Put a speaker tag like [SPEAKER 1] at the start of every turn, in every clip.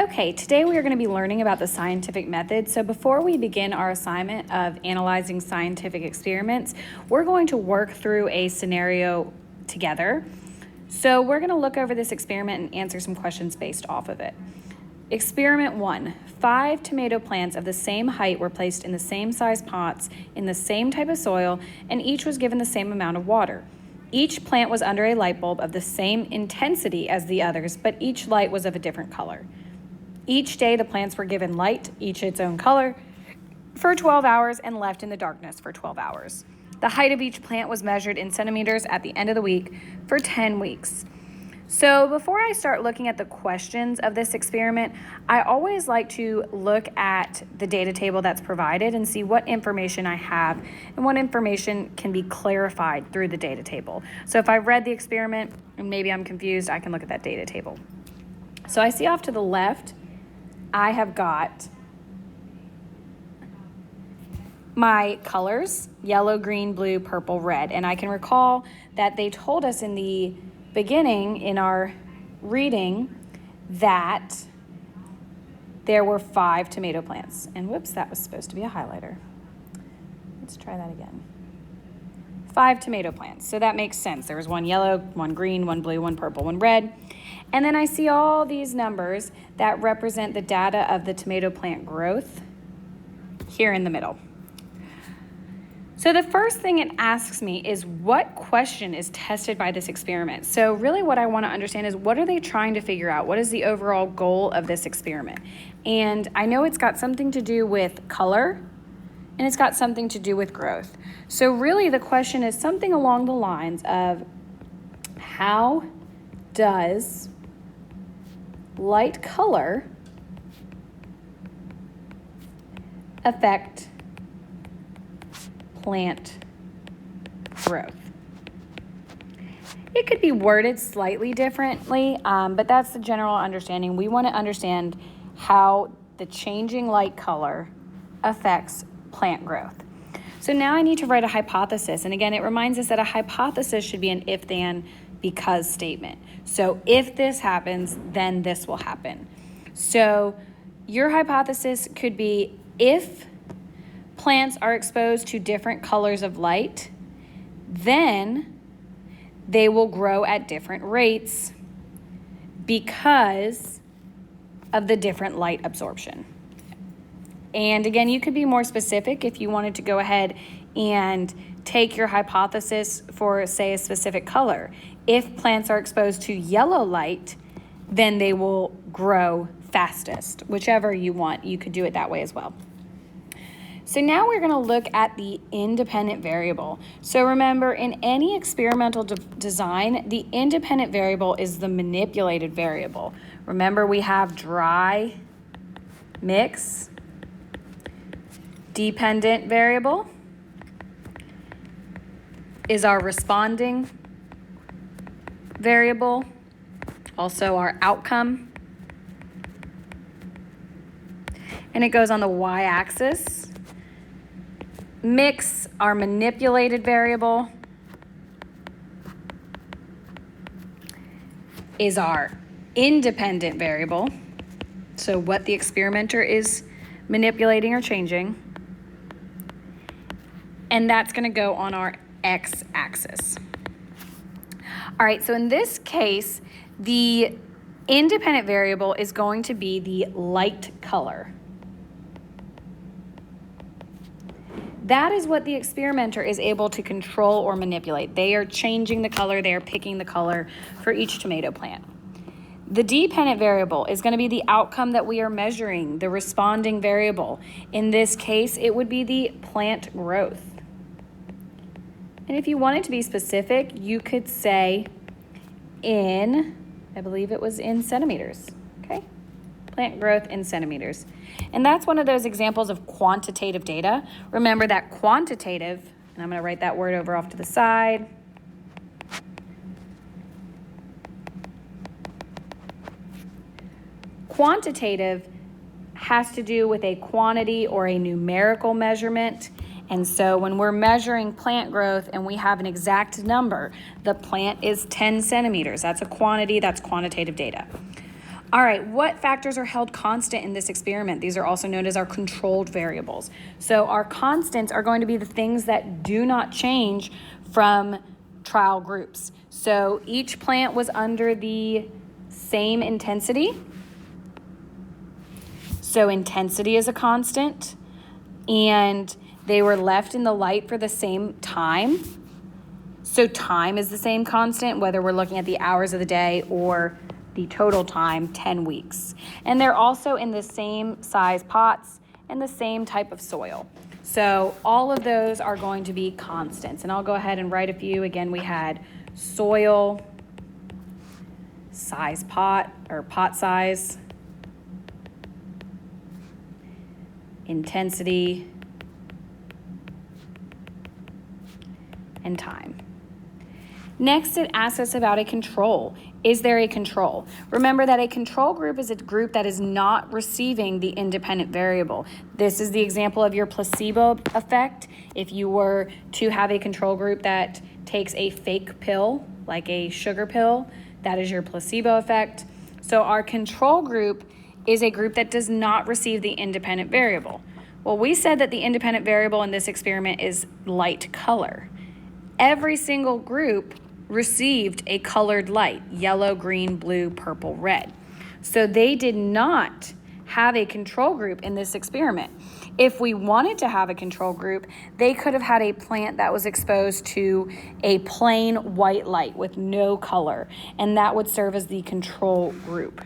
[SPEAKER 1] Okay, today we are going to be learning about the scientific method. So before we begin our assignment of analyzing scientific experiments, we're going to work through a scenario together. So we're going to look over this experiment and answer some questions based off of it. Experiment 1, 5 tomato plants of the same height were placed in the same size pots in the same type of soil, and each was given the same amount of water. Each plant was under a light bulb of the same intensity as the others, but each light was of a different color. Each day the plants were given light, each its own color, for 12 hours and left in the darkness for 12 hours. The height of each plant was measured in centimeters at the end of the week for 10 weeks. So before I start looking at the questions of this experiment, I always like to look at the data table that's provided and see what information I have and what information can be clarified through the data table. So if I've read the experiment and maybe I'm confused, I can look at that data table. So I see off to the left, I have got my colors, yellow, green, blue, purple, red. And I can recall that they told us in the beginning in our reading that there were 5 tomato plants. And whoops, that was supposed to be a highlighter. Let's try that again. 5 tomato plants. So that makes sense. There was 1 yellow, 1 green, 1 blue, 1 purple, 1 red. And then I see all these numbers that represent the data of the tomato plant growth here in the middle. So the first thing it asks me is what question is tested by this experiment? So really what I want to understand is what are they trying to figure out? What is the overall goal of this experiment? And I know it's got something to do with color and it's got something to do with growth. So really the question is something along the lines of how does light color affect plant growth? It could be worded slightly differently, but that's the general understanding. We want to understand how the changing light color affects plant growth. So now I need to write a hypothesis. And again, it reminds us that a hypothesis should be an if, then, because statement. So if this happens, then this will happen. So your hypothesis could be if plants are exposed to different colors of light, then they will grow at different rates because of the different light absorption. And again, you could be more specific if you wanted to go ahead and take your hypothesis for, say, a specific color. If plants are exposed to yellow light, then they will grow fastest. Whichever you want, you could do it that way as well. So now we're going to look at the independent variable. So remember, in any experimental design, the independent variable is the manipulated variable. Remember, we have dry, mix, dependent variable is our responding variable, also our outcome. And it goes on the y-axis. Mix, our manipulated variable, is our independent variable, so what the experimenter is manipulating or changing, and that's going to go on our x-axis. All right, so in this case, the independent variable is going to be the light color. That is what the experimenter is able to control or manipulate. They are changing the color, they are picking the color for each tomato plant. The dependent variable is going to be the outcome that we are measuring, the responding variable. In this case, it would be the plant growth. And if you wanted to be specific, you could say in, I believe it was in centimeters, okay? Plant growth in centimeters. And that's one of those examples of quantitative data. Remember that quantitative, and I'm going to write that word over off to the side. Quantitative has to do with a quantity or a numerical measurement. And so when we're measuring plant growth and we have an exact number, the plant is 10 centimeters. That's a quantity, that's quantitative data. All right, what factors are held constant in this experiment? These are also known as our controlled variables. So our constants are going to be the things that do not change from trial groups. So each plant was under the same intensity. So intensity is a constant. And they were left in the light for the same time. So time is the same constant, whether we're looking at the hours of the day or the total time, 10 weeks. And they're also in the same size pots and the same type of soil. So all of those are going to be constants. And I'll go ahead and write a few. Again, we had soil, size pot, or pot size, intensity, and time. Next, it asks us about a control. Is there a control? Remember that a control group is a group that is not receiving the independent variable. This is the example of your placebo effect. If you were to have a control group that takes a fake pill, like a sugar pill, that is your placebo effect. So our control group is a group that does not receive the independent variable. Well, we said that the independent variable in this experiment is light color. Every single group received a colored light, yellow, green, blue, purple, red. So they did not have a control group in this experiment. If we wanted to have a control group, they could have had a plant that was exposed to a plain white light with no color, and that would serve as the control group.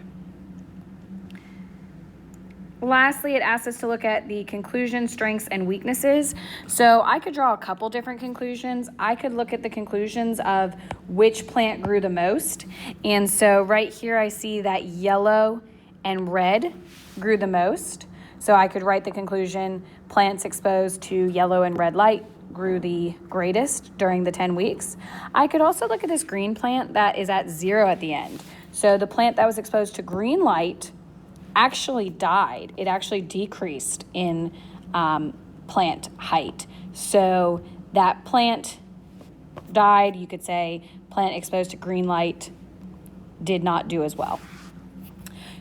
[SPEAKER 1] Lastly, it asks us to look at the conclusion, strengths, and weaknesses. So I could draw a couple different conclusions. I could look at the conclusions of which plant grew the most. And so right here I see that yellow and red grew the most. So I could write the conclusion, plants exposed to yellow and red light grew the greatest during the 10 weeks. I could also look at this green plant that is at 0 at the end. So the plant that was exposed to green light actually died. It actually decreased in plant height. So that plant died. You could say plant exposed to green light did not do as well.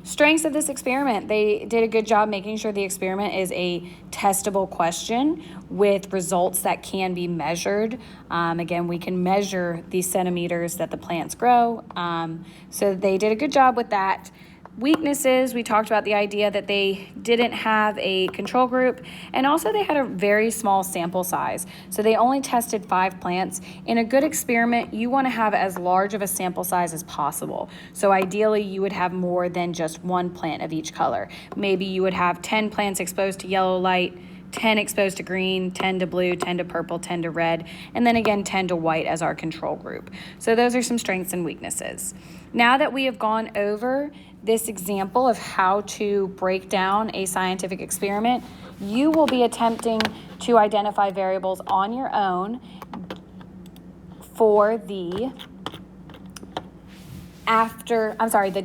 [SPEAKER 1] Strengths of this experiment. They did a good job making sure the experiment is a testable question with results that can be measured. Again, we can measure the centimeters that the plants grow. So they did a good job with that. Weaknesses, we talked about the idea that they didn't have a control group, and also they had a very small sample size. So they only tested 5 plants. In a good experiment, you want to have as large of a sample size as possible. So ideally, you would have more than just 1 plant of each color. Maybe you would have 10 plants exposed to yellow light, 10 exposed to green, 10 to blue, 10 to purple, 10 to red, and then again 10 to white as our control group. So those are some strengths and weaknesses. Now that we have gone over this example of how to break down a scientific experiment, you will be attempting to identify variables on your own for the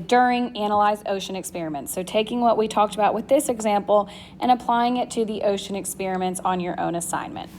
[SPEAKER 1] during analyzed ocean experiments. So taking what we talked about with this example and applying it to the ocean experiments on your own assignment.